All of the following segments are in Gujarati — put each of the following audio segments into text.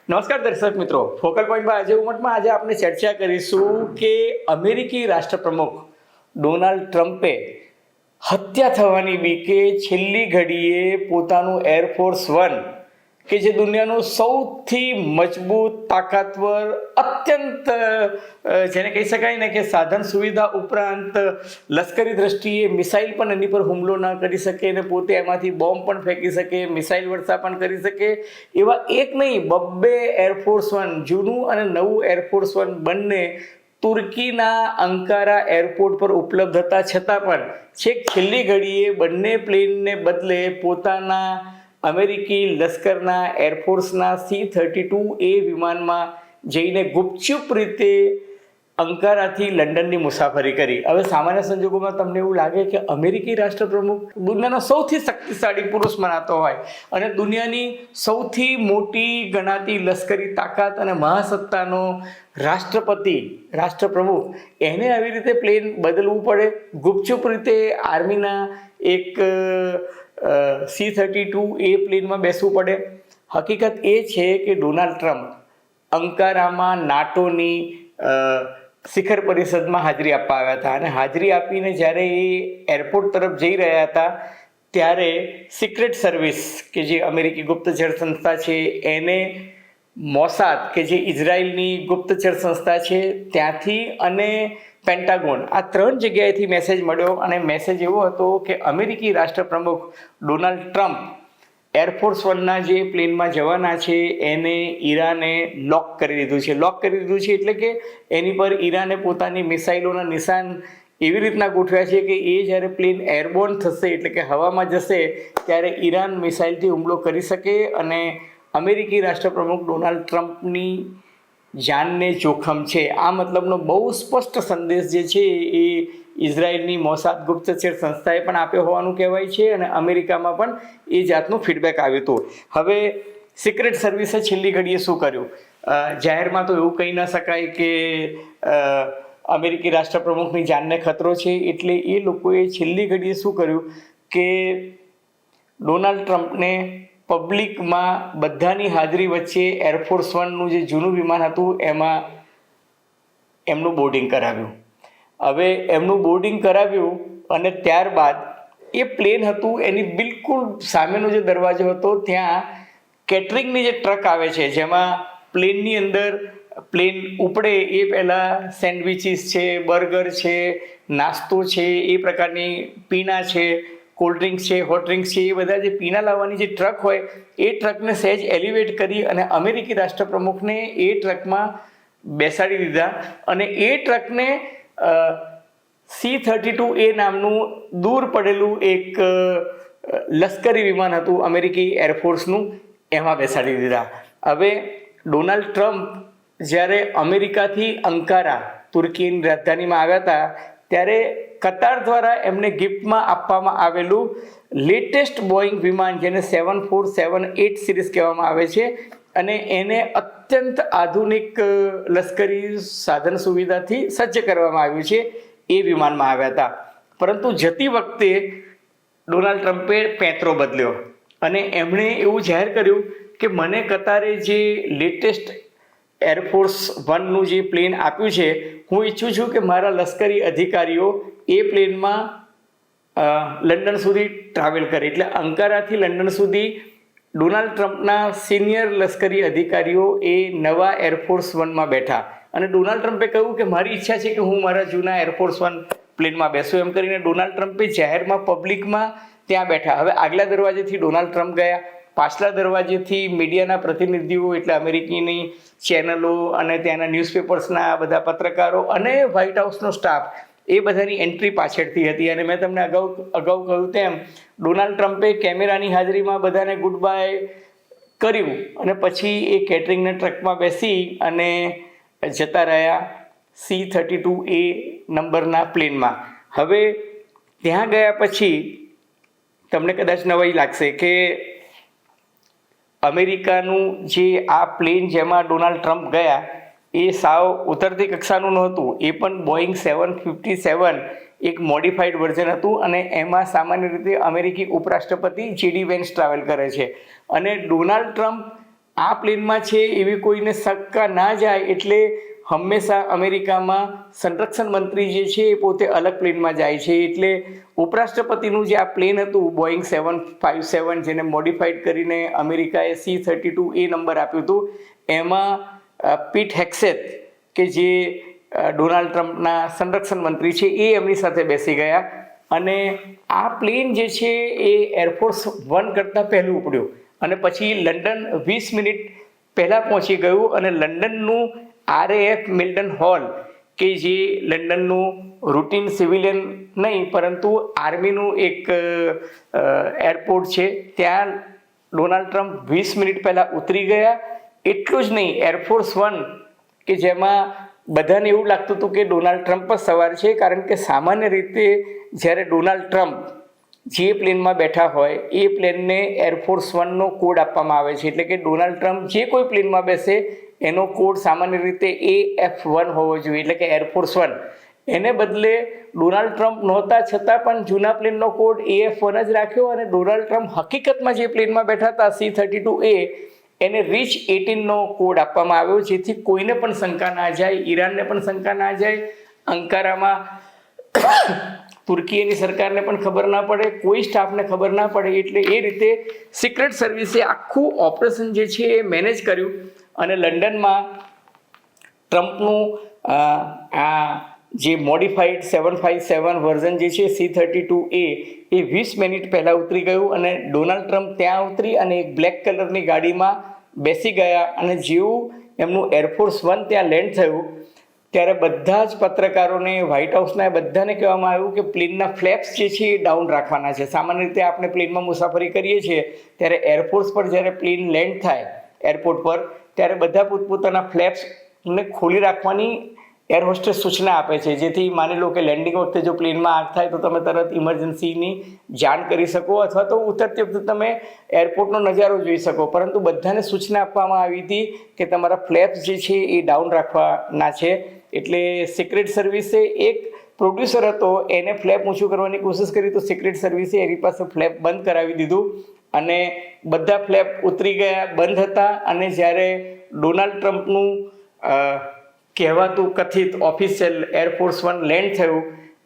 નમસ્કાર દર્શક મિત્રો, ફોકલ પોઈન્ટમાં આજે આપણે ચર્ચા કરીશું કે અમેરિકી રાષ્ટ્રપ્રમુખ ડોનાલ્ડ ટ્રમ્પે હત્યા થવાની બીકે છેલ્લી ઘડીએ પોતાનું એરફોર્સ વન કે જે દુનિયાનું સૌથી મજબૂત, તાકાતવર, અત્યંત જેને કહી શકાય ને કે સાધન સુવિધા ઉપરાંત લશ્કરી દ્રષ્ટિએ મિસાઇલ પણ એની પર હુમલો ન કરી શકે ને પોતે એમાંથી બોમ્બ પણ ફેંકી શકે, મિસાઇલ વર્ષા પણ કરી શકે એવા એક નહીં બબ્બે એરફોર્સ વન, જૂનું અને નવું એરફોર્સ વન બંને તુર્કીના અંકારા એરપોર્ટ પર ઉપલબ્ધ હતા છતાં પણ છેક છેલ્લી ઘડીએ બંને પ્લેનને બદલે પોતાના અમેરિકી લશ્કરના એરફોર્સના C-32A વિમાનમાં જઈને ગુપચુપ રીતે અંકારાથી લંડનની મુસાફરી કરી. હવે સામાન્ય સંજોગોમાં તમને એવું લાગે કે અમેરિકી રાષ્ટ્રપ્રમુખ દુનિયાનો સૌથી શક્તિશાળી પુરુષ મનાતો હોય અને દુનિયાની સૌથી મોટી ગણાતી લશ્કરી તાકાત અને મહાસત્તાનો રાષ્ટ્રપ્રમુખ એને આવી રીતે પ્લેન બદલવું પડે, ગુપચુપ રીતે આર્મીના એક C-32A પ્લેનમાં બેસવું પડે. હકીકત એ છે કે ડોનાલ્ડ ટ્રમ્પ અંકારામાં નાટોની શિખર પરિષદમાં હાજરી આપવા આવ્યા હતા અને હાજરી આપીને જ્યારે એ એરપોર્ટ તરફ જઈ રહ્યા હતા ત્યારે સિક્રેટ સર્વિસ કે જે અમેરિકી ગુપ્તચર સંસ્થા છે એને મોસાદ કે જે ઇઝરાયલની ગુપ્તચર સંસ્થા છે ત્યાંથી અને પેન્ટાગોન આ ત્રણ જગ્યાએથી મેસેજ મળ્યો અને મેસેજ એવો હતો કે અમેરિકી રાષ્ટ્રપ્રમુખ ડોનાલ્ડ ટ્રમ્પ એરફોર્સ વનના જે પ્લેનમાં જવાના છે એને ઈરાને લોક કરી દીધું છે. લોક કરી દીધું છે એટલે કે એની પર ઈરાને પોતાની મિસાઇલોના નિશાન એવી રીતના ગોઠવ્યા છે કે એ જ્યારે પ્લેન એરબોર્ન થશે એટલે કે હવામાં જશે ત્યારે ઈરાન મિસાઇલથી હુમલો કરી શકે અને અમેરિકી રાષ્ટ્રપ્રમુખ ડોનાલ્ડ ટ્રમ્પની જાનને જોખમ છે. આ મતલબનો બહુ સ્પષ્ટ સંદેશ જે છે એ ઇઝરાયલની મોસાદ ગુપ્તચર સંસ્થાએ પણ આપ્યો હોવાનું કહેવાય છે અને અમેરિકામાં પણ એ જાતનું ફીડબેક આવ્યું હતું. હવે સિક્રેટ સર્વિસે છેલ્લી ઘડીએ શું કર્યું? જાહેરમાં તો એવું કહી ન શકાય કે અમેરિકી રાષ્ટ્રપ્રમુખની જાનને ખતરો છે એટલે એ લોકોએ છેલ્લી ઘડીએ શું કર્યું કે ડોનાલ્ડ ટ્રમ્પને પબ્લિકમાં બધાની હાજરી વચ્ચે એરફોર્સ વનનું જે જૂનું વિમાન હતું એમાં એમનું બોર્ડિંગ કરાવ્યું. હવે એમનું બોર્ડિંગ કરાવ્યું અને ત્યારબાદ એ પ્લેન હતું એની બિલકુલ સામેનો જે દરવાજો હતો ત્યાં કેટરિંગની જે ટ્રક આવે છે જેમાં પ્લેનની અંદર પ્લેન ઉપડે એ પહેલાં સેન્ડવિચીસ છે, બર્ગર છે, નાસ્તો છે, એ પ્રકારની પીણા છે, કોલ્ડ ડ્રિંક્સ છે, હોટ ડ્રિંક્સ છે, એ બધા જે પીણા લાવવાની જે ટ્રક હોય એ ટ્રકને સહેજ એલિવેટ કરી અને અમેરિકી રાષ્ટ્રપ્રમુખને એ ટ્રકમાં બેસાડી દીધા અને એ ટ્રકને C-32A નામનું દૂર પડેલું એક લશ્કરી વિમાન હતું અમેરિકી એરફોર્સનું એમાં બેસાડી દીધા. હવે ડોનાલ્ડ ટ્રમ્પ જ્યારે અમેરિકાથી અંકારા તુર્કીની રાજધાનીમાં આવ્યા હતા ત્યારે કતાર દ્વારા એમને ગિફ્ટમાં આપવામાં આવેલું લેટેસ્ટ બોઈંગ વિમાન જેને 7478 સિરીઝ કહેવામાં આવે છે અને એને અત્યંત આધુનિક લશ્કરી સાધન સુવિધાથી સજ્જ કરવામાં આવ્યું છે એ વિમાનમાં આવ્યા હતા. પરંતુ જતી વખતે ડોનાલ્ડ ટ્રમ્પે પેંતરો બદલ્યો અને એમણે એવું જાહેર કર્યું કે મને કતારે જે લેટેસ્ટ એરફોર્સ વનનું જે પ્લેન આપ્યું છે હું ઈચ્છું છું કે મારા લશ્કરી અધિકારીઓ એ પ્લેનમાં લંડન સુધી ટ્રાવેલ કરે. એટલે અંકારાથી લંડન સુધી ડોનાલ્ડ ટ્રમ્પના સિનિયર લશ્કરી અધિકારીઓ એ નવા એરફોર્સ વનમાં બેઠા અને ડોનાલ્ડ ટ્રમ્પે કહ્યું કે મારી ઈચ્છા છે કે હું મારા જૂના એરફોર્સ વન પ્લેનમાં બેસું. એમ કરીને ડોનાલ્ડ ટ્રમ્પે જાહેરમાં પબ્લિકમાં ત્યાં બેઠા. હવે આગલા દરવાજેથી ડોનાલ્ડ ટ્રમ્પ ગયા, પાછલા દરવાજેથી મીડિયાના પ્રતિનિધિઓ એટલે અમેરિકીની ચેનલો અને ત્યાંના ન્યૂઝપેપર્સના બધા પત્રકારો અને વ્હાઇટ હાઉસનો સ્ટાફ એ બધાની એન્ટ્રી પાછળથી હતી. અને મેં તમને અગાઉ કહ્યું તેમ ડોનાલ્ડ ટ્રમ્પે કેમેરાની હાજરીમાં બધાને ગુડ બાય કર્યું અને પછી એ કેટરિંગના ટ્રકમાં બેસી અને જતા રહ્યા C-32A નંબરના પ્લેનમાં. હવે ત્યાં ગયા પછી તમને કદાચ નવાઈ લાગશે કે અમેરિકાનું જે આ પ્લેન જેમાં ડોનાલ્ડ ટ્રમ્પ ગયા એ સાવ ઉતરતી કક્ષાનું નહોતું. એ પણ બોઈંગ 757 એક મોડિફાઈડ વર્ઝન હતું અને એમાં સામાન્ય રીતે અમેરિકી ઉપરાષ્ટ્રપતિ JD વેન્સ ટ્રાવેલ કરે છે અને ડોનાલ્ડ ટ્રમ્પ આ પ્લેનમાં છે એવી કોઈને શંકા ના જાય એટલે હંમેશા અમેરિકામાં સંરક્ષણ મંત્રી જે છે એ પોતે અલગ પ્લેનમાં જાય છે. એટલે ઉપરાષ્ટ્રપતિનું જે આ પ્લેન હતું બોઈંગ 757 જેને મોડિફાઈડ કરીને અમેરિકાએ C-32A નંબર આપ્યું હતું, એમાં પીટ હેક્સેથ કે જે ડોનાલ્ડ ટ્રમ્પના સંરક્ષણ મંત્રી છે એ એમની સાથે બેસી ગયા. અને આ પ્લેન જે છે એ એરફોર્સ 1 કરતાં પહેલું ઉપડ્યું અને પછી લંડન 20 મિનિટ પહેલાં પહોંચી ગયું. અને લંડનનું RAF મિલ્ટન હોલ કે જે લંડનનું રૂટીન સિવિલિયન નહીં પરંતુ આર્મીનું એક એરપોર્ટ છે, ત્યાં ડોનાલ્ડ ટ્રમ્પ 20 મિનિટ પહેલાં ઉતરી ગયા. એટલું જ નહીં, એરફોર્સ 1 કે જેમાં બધાને એવું લાગતું હતું કે ડોનાલ્ડ ટ્રમ્પ જ સવાર છે, કારણ કે સામાન્ય રીતે જ્યારે ડોનાલ્ડ ટ્રમ્પ જે પ્લેનમાં બેઠા હોય એ પ્લેનને એરફોર્સ 1નો કોડ આપવામાં આવે છે. એટલે કે ડોનાલ્ડ ટ્રમ્પ જે કોઈ પ્લેનમાં બેસે એનો કોડ સામાન્ય રીતે AF1 હોવો જોઈએ, એટલે કે એરફોર્સ 1. એને બદલે ડોનાલ્ડ ટ્રમ્પ નહોતા છતાં પણ જૂના પ્લેનનો કોડ AF1 જ રાખ્યો. અને ડોનાલ્ડ ટ્રમ્પ હકીકતમાં જે પ્લેનમાં બેઠા હતા C-32A એને રીચ 18નો કોડ આપવામાં આવ્યો, જેથી કોઈને પણ શંકા ના જાય, ઈરાનને પણ શંકા ના જાય, અંકારામાં તુર્કીની સરકારને પણ ખબર ના પડે, કોઈ સ્ટાફને ખબર ના પડે. એટલે એ રીતે સિક્રેટ સર્વિસે આખું ઓપરેશન જે છે એ મેનેજ કર્યું. અને લંડનમાં ટ્રમ્પનું આ જે મોડિફાઈડ 757 વર્ઝન જે છે C-32A એ 20 મિનિટ પહેલાં ઉતરી ગયું. અને ડોનાલ્ડ ટ્રમ્પ ત્યાં ઉતરી અને એક બ્લેક કલરની ગાડીમાં બેસી ગયા. અને જેવું એમનું એરફોર્સ 1 ત્યાં લેન્ડ થયું ત્યારે બધા જ પત્રકારોને, વ્હાઇટ હાઉસના બધાને કહેવામાં આવ્યું કે પ્લેનના ફ્લેપ્સ જે છે એ ડાઉન રાખવાના છે. સામાન્ય રીતે આપણે પ્લેનમાં મુસાફરી કરીએ છીએ ત્યારે એરફોર્સ પર જ્યારે પ્લેન લેન્ડ થાય એરપોર્ટ પર ત્યારે બધા પોતપોતાના ફ્લેપ્સને ખોલી રાખવાની એર હોસ્ટેસ સૂચના આપે છે, જેથી માની લો કે લેન્ડિંગ વખતે જો પ્લેનમાં આગ થાય તો તમે તરત ઇમરજન્સીની જાણ કરી શકો, અથવા તો ઉતરતી વખતે તમે એરપોર્ટનો નજારો જોઈ શકો. પરંતુ બધાને સૂચના આપવામાં આવી હતી કે તમારા ફ્લેપ્સ જે છે એ ડાઉન રાખવાના છે. એટલે સિક્રેટ સર્વિસે એક પ્રોડ્યુસર હતો એને ફ્લેપ ઊંચું કરવાની કોશિશ કરી તો સિક્રેટ સર્વિસે એની પાસે ફ્લેપ બંધ કરાવી દીધું અને બધા ફ્લેપ ઉતરી ગયા, બંધ હતા. અને જ્યારે ડોનાલ્ડ ટ્રમ્પનું કહેવાતું કથિત ઓફિશિયલ એરફોર્સ 1 લેન્ડ થયું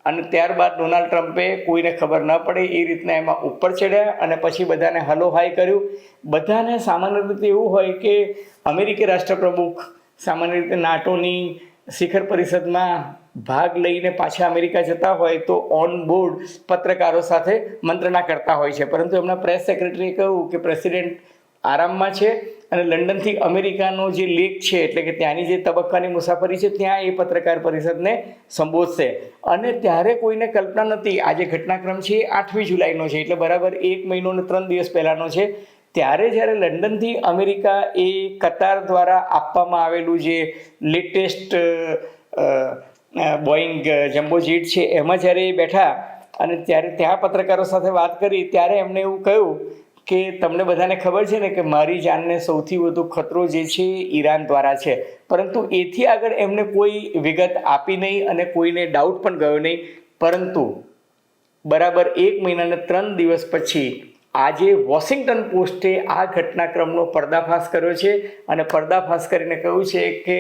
અને ત્યારબાદ ડોનાલ્ડ ટ્રમ્પે કોઈને ખબર ન પડે એ રીતના એમાં ઉપર ચડ્યા અને પછી બધાને હલો હાય કર્યું. બધાને સામાન્ય રીતે એવું હોય કે અમેરિકી રાષ્ટ્રપ્રમુખ સામાન્ય રીતે નાટોની શિખર પરિષદમાં ભાગ લઈને પાછા અમેરિકા જતા હોય તો ઓન બોર્ડ પત્રકારો સાથે મંત્રણા કરતા હોય છે. પરંતુ એમના પ્રેસ સેક્રેટરીએ કહ્યું કે પ્રેસિડેન્ટ આરામમાં છે અને લંડનથી અમેરિકાનો જે લેક છે એટલે કે ત્યાંની જે તબક્કાની મુસાફરી છે ત્યાં એ પત્રકાર પરિષદને સંબોધશે. અને ત્યારે કોઈને કલ્પના નથી, આ જે ઘટનાક્રમ છે એ 8મી જુલાઈનો છે, એટલે બરાબર 1 મહિનો અને 3 દિવસ પહેલાંનો છે. ત્યારે જ્યારે લંડનથી અમેરિકા એ કતાર દ્વારા આપવામાં આવેલું જે લેટેસ્ટ બોઈંગ જમ્બો જેટ છે એમાં જ્યારે એ બેઠા અને ત્યારે ત્યાં પત્રકારો સાથે વાત કરી ત્યારે એમણે એવું કહ્યું કે તમને બધાને ખબર છે ને કે મારી જાનને સૌથી વધુ ખતરો જે છે એ ઈરાન દ્વારા છે. પરંતુ એથી આગળ એમને કોઈ વિગત આપી નહીં અને કોઈને ડાઉટ પણ ગયો નહીં. પરંતુ બરાબર 1 મહિના અને 3 દિવસ પછી આજે વોશિંગ્ટન પોસ્ટે આ ઘટનાક્રમનો પર્દાફાશ કર્યો છે અને પર્દાફાશ કરીને કહ્યું છે કે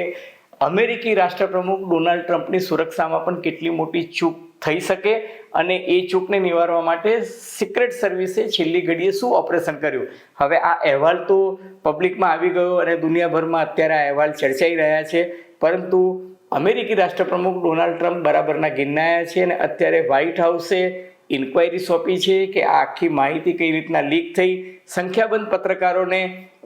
અમેરિકી રાષ્ટ્રપ્રમુખ ડોનાલ્ડ ટ્રમ્પની સુરક્ષામાં પણ કેટલી મોટી ચૂક થઈ શકે અને એ ચૂકને નિવારવા માટે સિક્રેટ સર્વિસે છેલ્લી ઘડીએ શું ઓપરેશન કર્યું. હવે આ અહેવાલ તો પબ્લિકમાં આવી ગયો અને દુનિયાભરમાં અત્યારે આ અહેવાલ ચર્ચાઈ રહ્યા છે. પરંતુ અમેરિકી રાષ્ટ્રપ્રમુખ ડોનાલ્ડ ટ્રમ્પ બરાબરના ગિરનાયા છે અને અત્યારે વ્હાઇટ હાઉસે ઇન્ક્વાયરી સોંપી છે કે આ આખી માહિતી કઈ રીતના લીક થઈ. સંખ્યાબંધ પત્રકારોને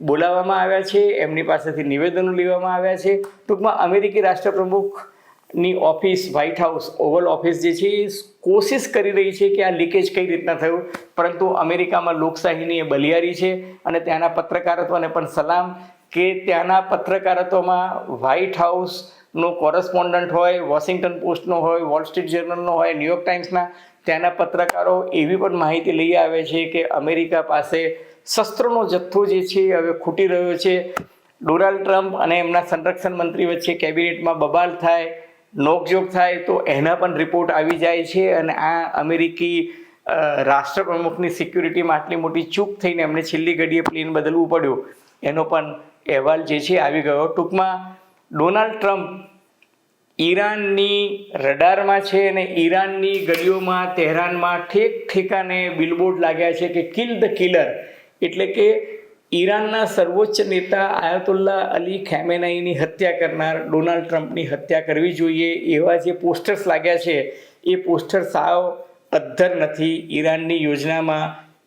બોલાવવામાં આવ્યા છે, એમની પાસેથી નિવેદનો લેવામાં આવ્યા છે. ટૂંકમાં અમેરિકી રાષ્ટ્રપ્રમુખની office, white house, oval office જે છે એ કોશિશ કરી રહી છે કે આ લીકેજ કઈ રીતના થયું. પરંતુ અમેરિકામાં લોકશાહીની એ બલિયારી છે અને ત્યાંના પત્રકારત્વને પણ સલામ કે ત્યાંના પત્રકારત્વમાં વ્હાઇટ હાઉસનો કોરસ્પોન્ડન્ટ હોય, વોશિંગ્ટન પોસ્ટનો હોય, વોલ સ્ટ્રીટ જર્નલનો હોય, ન્યૂયોર્ક ટાઈમ્સના, ત્યાંના પત્રકારો એવી પણ માહિતી લઈ આવે છે કે અમેરિકા પાસે શસ્ત્રોનો જથ્થો જે છે હવે ખૂટી રહ્યો છે. ડોનાલ્ડ ટ્રમ્પ અને એમના સંરક્ષણ મંત્રી વચ્ચે કેબિનેટમાં બબાલ થાય, નોકઝોક થાય તો એના પણ રિપોર્ટ આવી જાય છે અને આ અમેરિકી રાષ્ટ્રપ્રમુખની સિક્યુરિટીમાં આટલી મોટી ચૂક થઈને એમને છેલ્લી ઘડીએ પ્લેન બદલવું પડ્યું એનો પણ અહેવાલ જે છે આવી ગયો. ટૂંકમાં ડોનાલ્ડ ટ્રમ્પ ઈરાનની રડારમાં છે અને ઈરાનની ગલીઓમાં તહેરાનમાં ઠેકાને બિલબોર્ડ લાગ્યા છે કે કિલ ધ કિલર, એટલે કે ઈરાનના સર્વોચ્ચ નેતા આયતુલ્લા અલી ખામેનેઈની હત્યા કરનાર ડોનાલ્ડ ટ્રમ્પની હત્યા કરવી જોઈએ એવા જે પોસ્ટર્સ લાગ્યા છે એ પોસ્ટર સાવ અદ્ધર નથી ઈરાનની યોજનામાં.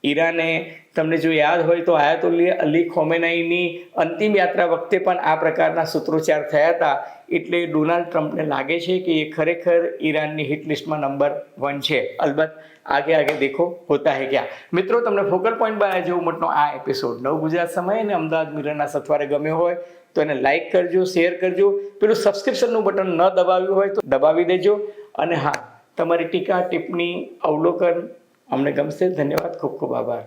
ઈરાને તમને જો યાદ હોય તો આયતુલ્લા અલી ખામેનેઈની અંતિમ યાત્રા વખતે પણ આ પ્રકારના સૂત્રોચ્ચાર થયા હતા. એટલે ડોનાલ્ડ ટ્રમ્પને લાગે છે કે એ ખરેખર ઈરાનની હિટ લિસ્ટમાં નંબર 1 છે. અલબત્ત આગે દેખો હોતા હે ક્યાં. મિત્રો, તમને ફોકલ પોઈન્ટ બાય જેવું મતનો આ એપિસોડ નવ ગુજરાત સમય અને અમદાવાદ મિરરના સથવારે ગમ્યો હોય તો એને લાઇક કરજો, શેર કરજો. પેલું સબસ્ક્રિપ્શનનું બટન ન દબાવ્યું હોય તો દબાવી દેજો. અને હા, તમારી ટીકા ટિપ્પણી અવલોકન અમને ગમશે. ધન્યવાદ, ખૂબ ખૂબ આભાર.